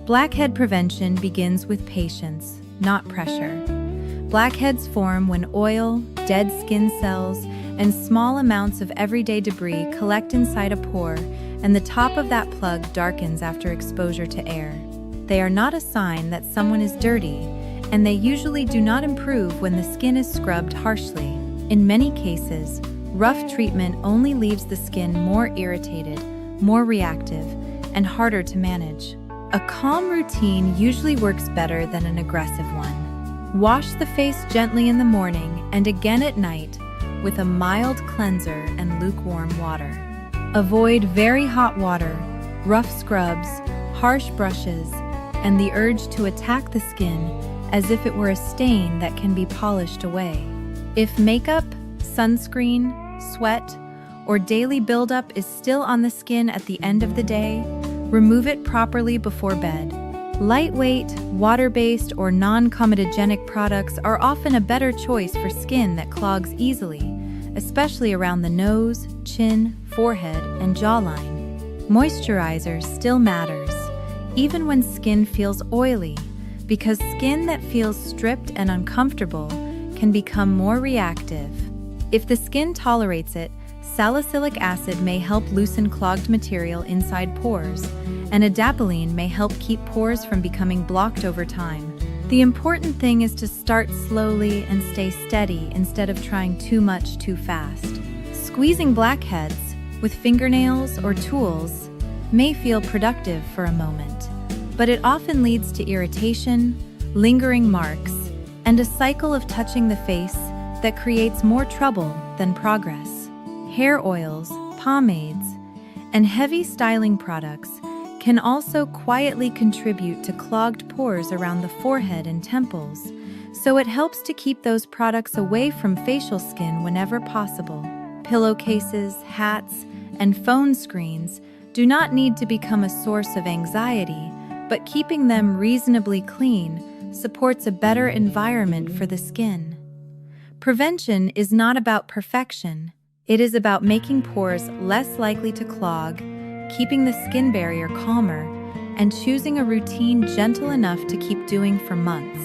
Blackhead prevention begins with patience, not pressure. Blackheads form when oil, dead skin cells, and small amounts of everyday debris collect inside a pore, and the top of that plug darkens after exposure to air. They are not a sign that someone is dirty, and they usually do not improve when the skin is scrubbed harshly. In many cases, rough treatment only leaves the skin more irritated, more reactive, and harder to manage. A calm routine usually works better than an aggressive one. Wash the face gently in the morning and again at night with a mild cleanser and lukewarm water. Avoid very hot water, rough scrubs, harsh brushes, and the urge to attack the skin as if it were a stain that can be polished away. If makeup, sunscreen, sweat, or daily buildup is still on the skin at the end of the day, remove it properly before bed. Lightweight, water-based, or non-comedogenic products are often a better choice for skin that clogs easily, especially around the nose, chin, forehead, and jawline. Moisturizer still matters, even when skin feels oily, because skin that feels stripped and uncomfortable can become more reactive. If the skin tolerates it, salicylic acid may help loosen clogged material inside pores, and adapalene may help keep pores from becoming blocked over time. The important thing is to start slowly and stay steady instead of trying too much too fast. Squeezing blackheads with fingernails or tools may feel productive for a moment, but it often leads to irritation, lingering marks, and a cycle of touching the face that creates more trouble than progress. Hair oils, pomades, and heavy styling products can also quietly contribute to clogged pores around the forehead and temples, so it helps to keep those products away from facial skin whenever possible. Pillowcases, hats, and phone screens do not need to become a source of anxiety, but keeping them reasonably clean supports a better environment for the skin. Prevention is not about perfection. It is about making pores less likely to clog, keeping the skin barrier calmer, and choosing a routine gentle enough to keep doing for months.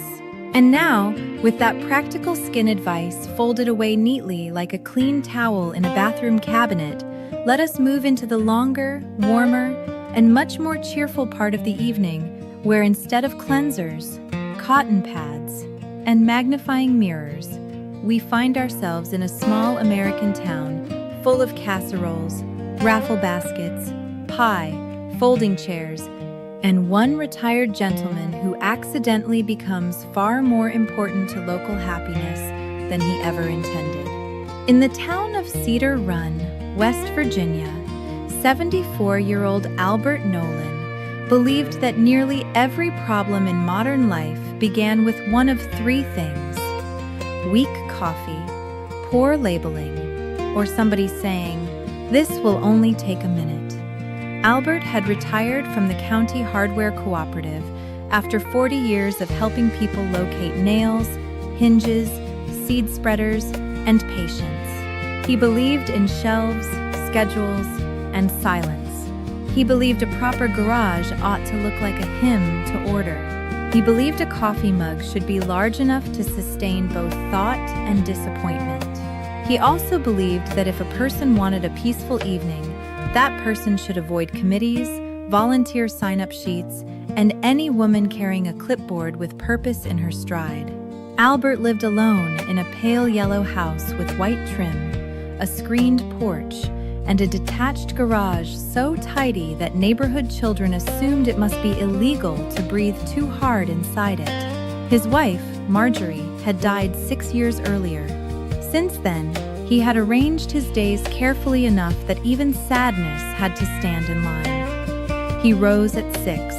And now, with that practical skin advice folded away neatly like a clean towel in a bathroom cabinet, let us move into the longer, warmer, and much more cheerful part of the evening, where instead of cleansers, cotton pads, and magnifying mirrors, we find ourselves in a small American town full of casseroles, raffle baskets, pie, folding chairs, and one retired gentleman who accidentally becomes far more important to local happiness than he ever intended. In the town of Cedar Run, West Virginia, 74-year-old Albert Nolan believed that nearly every problem in modern life began with one of three things: weak coffee, poor labeling, or somebody saying, "This will only take a minute." Albert had retired from the county hardware cooperative after 40 years of helping people locate nails, hinges, seed spreaders, and patience. He believed in shelves, schedules, and silence. He believed a proper garage ought to look like a hymn to order. He believed a coffee mug should be large enough to sustain both thought and disappointment. He also believed that if a person wanted a peaceful evening, that person should avoid committees, volunteer sign-up sheets, and any woman carrying a clipboard with purpose in her stride. Albert lived alone in a pale yellow house with white trim, a screened porch, and a detached garage so tidy that neighborhood children assumed it must be illegal to breathe too hard inside it. His wife, Marjorie, had died 6 years earlier. Since then, he had arranged his days carefully enough that even sadness had to stand in line. He rose at 6,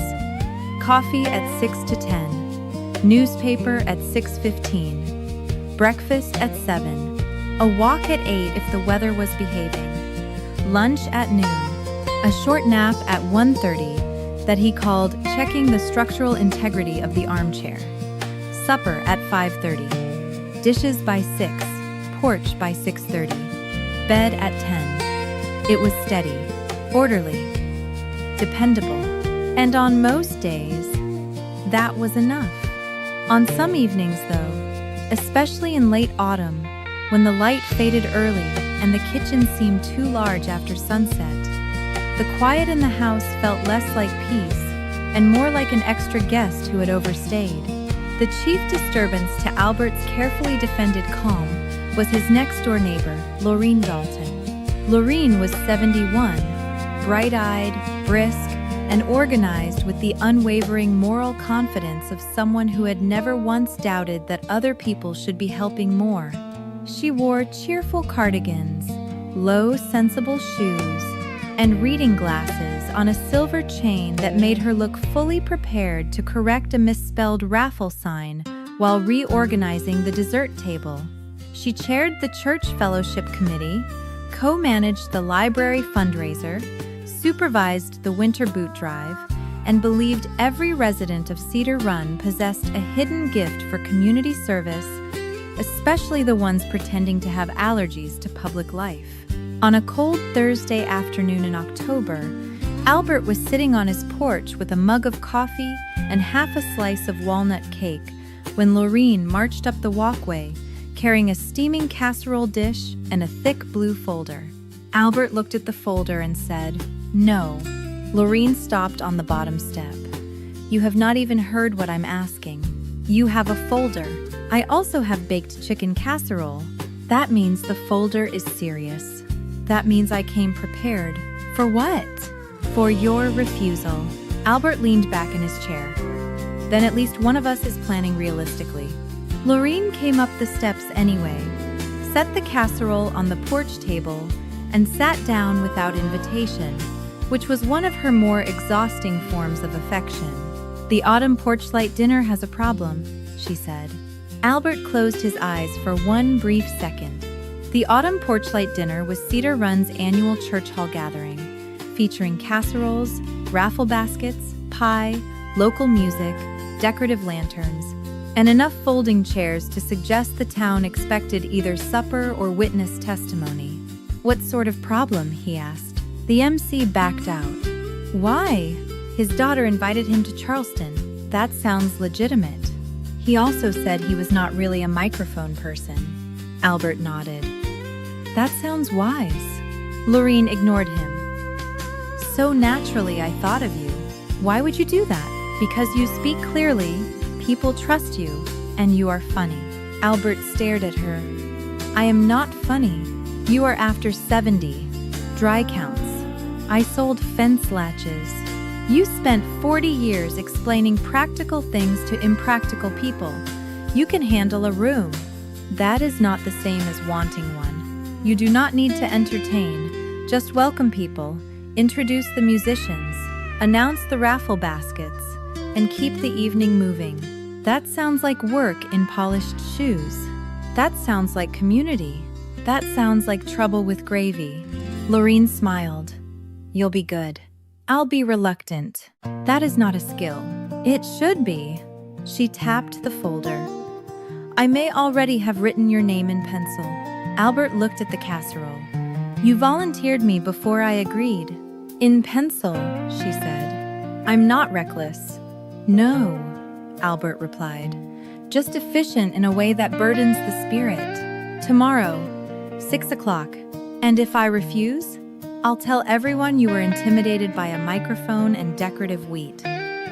coffee at 6 to 10, newspaper at 6:15, breakfast at 7, a walk at 8 if the weather was behaving, lunch at noon, a short nap at 1:30 that he called checking the structural integrity of the armchair, supper at 5:30, dishes by 6, porch by 6:30, bed at 10. It was steady, orderly, dependable, and on most days, that was enough. On some evenings, though, especially in late autumn, when the light faded early and the kitchen seemed too large after sunset, the quiet in the house felt less like peace and more like an extra guest who had overstayed. The chief disturbance to Albert's carefully defended calm was his next-door neighbor, Laureen Dalton. Laureen was 71, bright-eyed, brisk, and organized with the unwavering moral confidence of someone who had never once doubted that other people should be helping more. She wore cheerful cardigans, low, sensible shoes, and reading glasses on a silver chain that made her look fully prepared to correct a misspelled raffle sign while reorganizing the dessert table. She chaired the church fellowship committee, co-managed the library fundraiser, supervised the winter boot drive, and believed every resident of Cedar Run possessed a hidden gift for community service, especially the ones pretending to have allergies to public life. On a cold Thursday afternoon in October, Albert was sitting on his porch with a mug of coffee and half a slice of walnut cake when Laureen marched up the walkway, carrying a steaming casserole dish and a thick blue folder. Albert looked at the folder and said, "No." Laureen stopped on the bottom step. "You have not even heard what I'm asking. You have a folder. I also have baked chicken casserole. That means the folder is serious. That means I came prepared. For what? For your refusal." Albert leaned back in his chair. then at least one of us is planning realistically. Lorene came up the steps anyway, set the casserole on the porch table, and sat down without invitation, which was one of her more exhausting forms of affection. "The autumn porchlight dinner has a problem," she said. Albert closed his eyes for one brief second. The autumn porchlight dinner was Cedar Run's annual church hall gathering, featuring casseroles, raffle baskets, pie, local music, decorative lanterns, and enough folding chairs to suggest the town expected either supper or witness testimony. "What sort of problem?" he asked. The MC backed out. "Why? His daughter invited him to Charleston. That sounds legitimate." He also said he was not really a microphone person. Albert nodded. "That sounds wise." Lorene ignored him. "So naturally I thought of you. Why would you do that?" "Because you speak clearly, people trust you, and you are funny." Albert stared at her. "I am not funny. You are after 70. Dry counts. I sold fence latches. You spent 40 years explaining practical things to impractical people. You can handle a room. That is not the same as wanting one. You do not need to entertain. Just welcome people, introduce the musicians, announce the raffle baskets, and keep the evening moving. That sounds like work in polished shoes. That sounds like community. That sounds like trouble with gravy." Lorene smiled. "You'll be good." "I'll be reluctant. That is not a skill." "It should be." She tapped the folder. "I may already have written your name in pencil." Albert looked at the casserole. "You volunteered me before I agreed." "In pencil," she said. "I'm not reckless." "No," Albert replied. "Just efficient in a way that burdens the spirit. Tomorrow, 6 o'clock. And if I refuse, I'll tell everyone you were intimidated by a microphone and decorative wheat.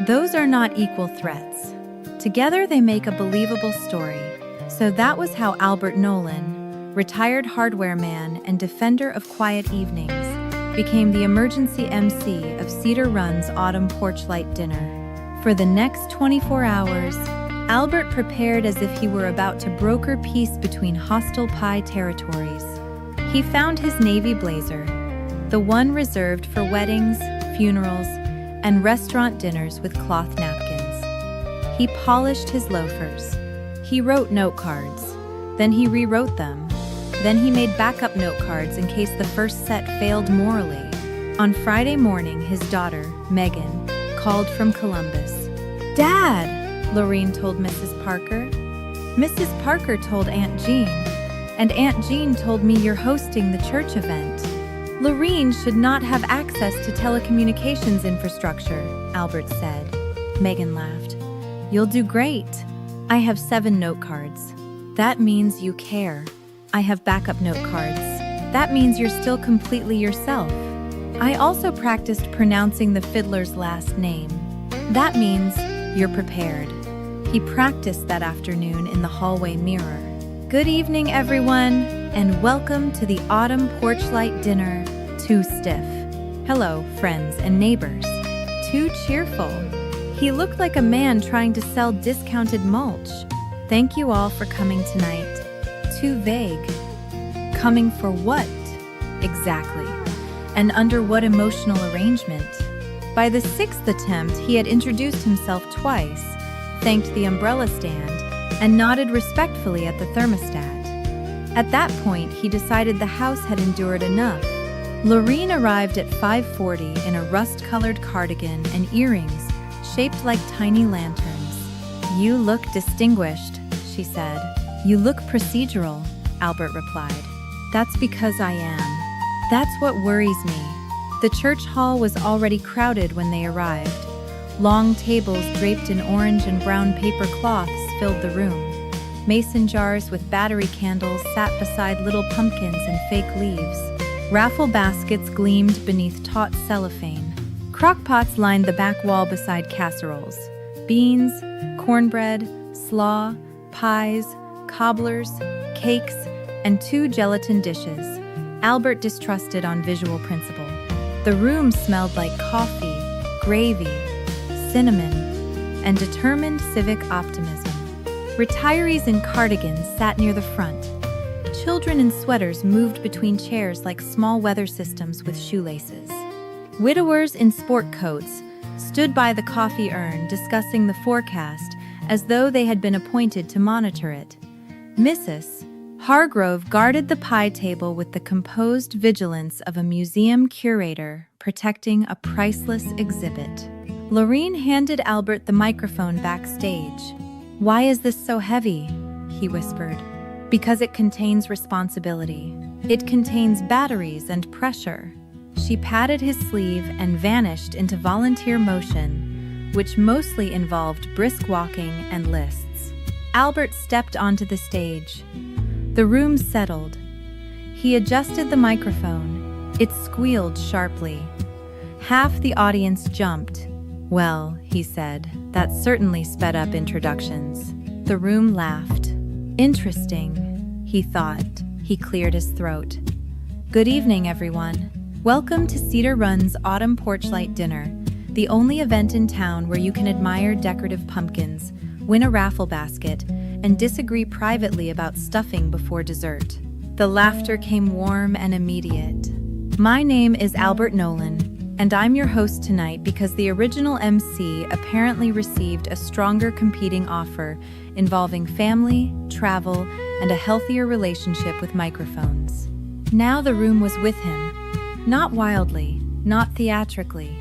Those are not equal threats. Together they make a believable story." So that was how Albert Nolan, retired hardware man and defender of quiet evenings, became the emergency MC of Cedar Run's autumn porchlight dinner. For the next 24 hours, Albert prepared as if he were about to broker peace between hostile pie territories. He found his navy blazer, the one reserved for weddings, funerals, and restaurant dinners with cloth napkins. He polished his loafers. He wrote note cards. Then he rewrote them. Then he made backup note cards in case the first set failed morally. On Friday morning, his daughter, Megan, called from Columbus. "Dad," Lorene told Mrs. Parker. "Mrs. Parker told Aunt Jean, and Aunt Jean told me you're hosting the church event." "Lorene should not have access to telecommunications infrastructure," Albert said. Megan laughed. "You'll do great. I have 7 note cards. That means you care. I have backup note cards. That means you're still completely yourself. I also practiced pronouncing the fiddler's last name. That means you're prepared." He practiced that afternoon in the hallway mirror. "Good evening, everyone, and welcome to the autumn porchlight dinner. Too stiff. Hello, friends and neighbors. Too cheerful." He looked like a man trying to sell discounted mulch. "Thank you all for coming tonight." Too vague. Coming for what? Exactly. And under what emotional arrangement? By the 6th attempt, he had introduced himself twice, thanked the umbrella stand, and nodded respectfully at the thermostat. At that point, he decided the house had endured enough. Lorene arrived at 5:40 in a rust-colored cardigan and earrings shaped like tiny lanterns. "You look distinguished," she said. "You look procedural," Albert replied. "That's because I am. That's what worries me." The church hall was already crowded when they arrived. Long tables draped in orange and brown paper cloths filled the room. Mason jars with battery candles sat beside little pumpkins and fake leaves. Raffle baskets gleamed beneath taut cellophane. Crock-pots lined the back wall beside casseroles. Beans, cornbread, slaw, pies, cobblers, cakes, and 2 gelatin dishes. Albert distrusted on visual principle. The room smelled like coffee, gravy, cinnamon, and determined civic optimism. Retirees in cardigans sat near the front. Children in sweaters moved between chairs like small weather systems with shoelaces. Widowers in sport coats stood by the coffee urn discussing the forecast as though they had been appointed to monitor it. Mrs. Hargrove guarded the pie table with the composed vigilance of a museum curator protecting a priceless exhibit. Lorene handed Albert the microphone backstage. "Why is this so heavy?" he whispered. "Because it contains responsibility. It contains batteries and pressure." She patted his sleeve and vanished into volunteer motion, which mostly involved brisk walking and lists. Albert stepped onto the stage. The room settled. He adjusted the microphone. It squealed sharply. Half the audience jumped. "Well," he said, "that certainly sped up introductions." The room laughed. "Interesting," he thought. He cleared his throat. "Good evening, everyone. Welcome to Cedar Run's Autumn Porchlight Dinner, the only event in town where you can admire decorative pumpkins, win a raffle basket, and disagree privately about stuffing before dessert." The laughter came warm and immediate. "My name is Albert Nolan, and I'm your host tonight because the original MC apparently received a stronger competing offer involving family, travel, and a healthier relationship with microphones." Now the room was with him. Not wildly, not theatrically,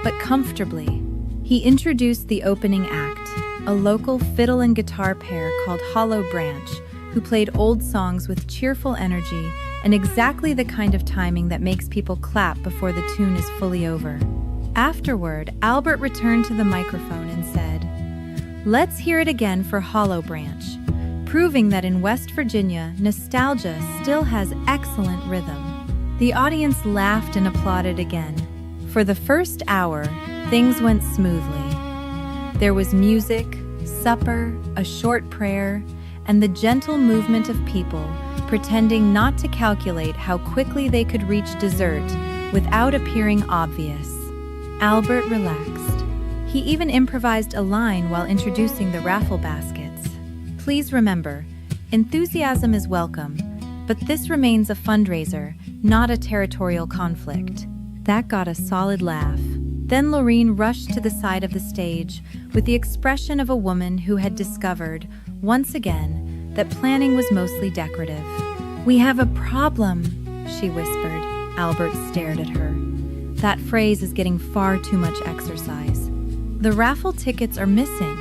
but comfortably. He introduced the opening act, a local fiddle and guitar pair called Hollow Branch, who played old songs with cheerful energy and exactly the kind of timing that makes people clap before the tune is fully over. Afterward, Albert returned to the microphone and said, "Let's hear it again for Hollow Branch," proving that in West Virginia, nostalgia still has excellent rhythm. The audience laughed and applauded again. For the first hour, things went smoothly. There was music, supper, a short prayer, and the gentle movement of people pretending not to calculate how quickly they could reach dessert without appearing obvious. Albert relaxed. He even improvised a line while introducing the raffle baskets. "Please remember, enthusiasm is welcome, but this remains a fundraiser, not a territorial conflict." That got a solid laugh. Then Lorene rushed to the side of the stage with the expression of a woman who had discovered, once again, that planning was mostly decorative. "We have a problem," she whispered. Albert stared at her. "That phrase is getting far too much exercise." "The raffle tickets are missing."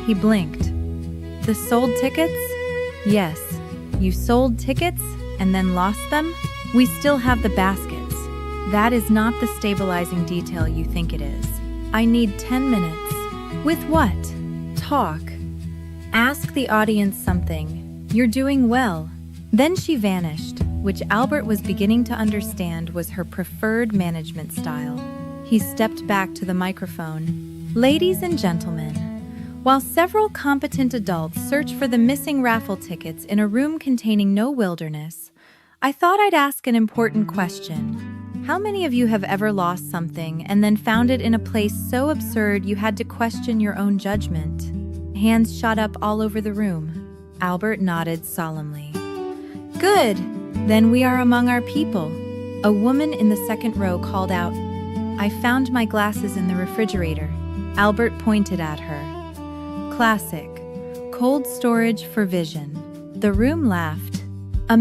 He blinked. "The sold tickets?" "Yes. You sold tickets and then lost them? We still have the baskets. That is not the stabilizing detail you think it is. I need 10 minutes. With what? Talk. Ask the audience something. You're doing well." Then she vanished, which Albert was beginning to understand was her preferred management style. He stepped back to the microphone. "Ladies and gentlemen, while several competent adults search for the missing raffle tickets in a room containing no wilderness, I thought I'd ask an important question. How many of you have ever lost something and then found it in a place so absurd you had to question your own judgment?" Hands shot up all over the room. Albert nodded solemnly. "Good! Then we are among our people." A woman in the second row called out, "I found my glasses in the refrigerator." Albert pointed at her. Classic. Cold storage for vision. The room laughed.